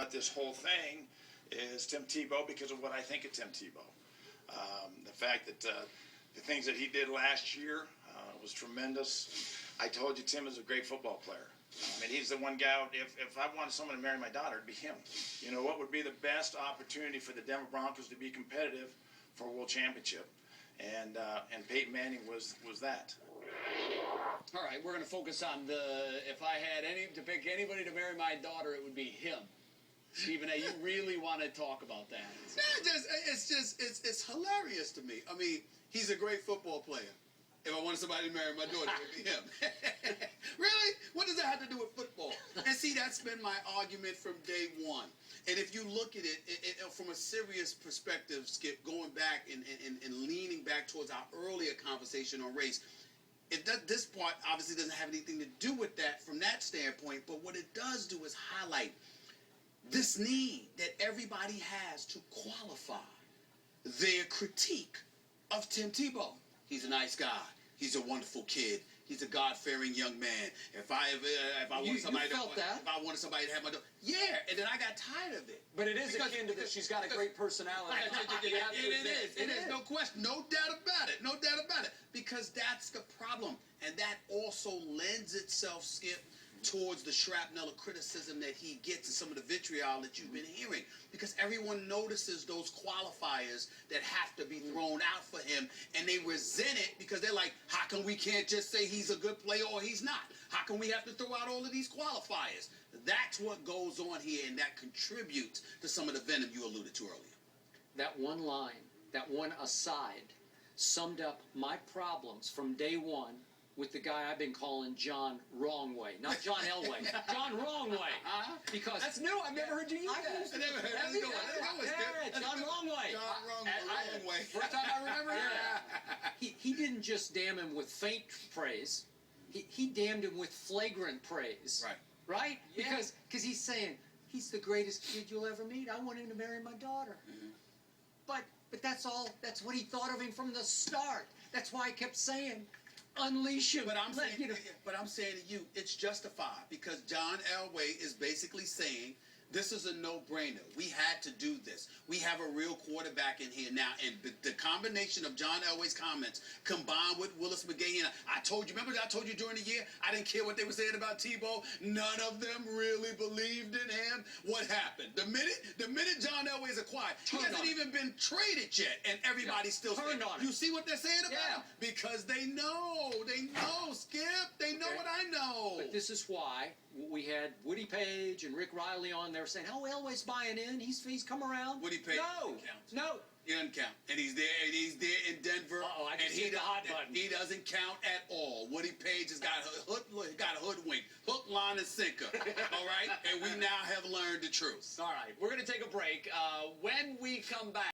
about this whole thing is Tim Tebow because of what I think of Tim Tebow. The fact that the things that he did last year was tremendous. I told you Tim is a great football player. I mean, he's the one guy, if I wanted someone to marry my daughter, it'd be him. You know, what would be the best opportunity for the Denver Broncos to be competitive for a world championship? And Peyton Manning was that. All right, we're going to focus on if I had to pick anybody to marry my daughter, it would be him. Stephen A., you really want to talk about that? It's hilarious to me. I mean, he's a great football player. If I wanted somebody to marry my daughter, it would be him. Really? What does that have to do with football? And see, that's been my argument from day one. And if you look at it from a serious perspective, Skip, going back and leaning back towards our earlier conversation on race, this part obviously doesn't have anything to do with that from that standpoint, but what it does do is highlight this need that everybody has to qualify their critique of Tim Tebow. He's a nice guy. He's a wonderful kid. He's a God-fearing young man. If I wanted somebody to have my daughter, yeah, and then I got tired of it. But it is akin to this. She's got a great personality. It is, no question, no doubt about it, no doubt about it. Because that's the problem, and that also lends itself, Skip, towards the shrapnel of criticism that he gets and some of the vitriol that you've been hearing. Because everyone notices those qualifiers that have to be thrown out for him, and they resent it because they're like, how come we can't just say he's a good player or he's not? How come we have to throw out all of these qualifiers? That's what goes on here, and that contributes to some of the venom you alluded to earlier. That one line, that one aside, summed up my problems from day one with the guy I've been calling John Wrong Way. Not John Elway. John Wrong Way. Because that's new. I've never heard you use that. I never heard it. John Wrong Way. Wrong Way. First time I remember He didn't just damn him with faint praise. He damned him with flagrant praise. Right. Right? Yeah. Because he's saying, he's the greatest kid you'll ever meet. I want him to marry my daughter. Mm-hmm. But that's all. That's what he thought of him from the start. That's why I kept saying, unleash him. But I'm saying to you, it's justified because John Elway is basically saying this is a no-brainer. We had to do this. We have a real quarterback in here now, and the combination of John Elway's comments combined with Willis McGahee, and I told you, remember I told you during the year, I didn't care what they were saying about Tebow. None of them really believed in him. What happened? The minute John Elway is acquired, he hasn't even been traded yet, and everybody's still saying, you see what they're saying about him? Because they know, Skip, they know what I know. But this is why we had Woody Page and Rick Riley on there saying, "Oh, Elway's buying in. He's come around." Woody Page No. He doesn't count. And he's there in Denver. I just hit the hot button. He doesn't count at all. Woody Page has got a hoodwink. Hook, line, and sinker. All right? And we now have learned the truth. All right. We're going to take a break. When we come back.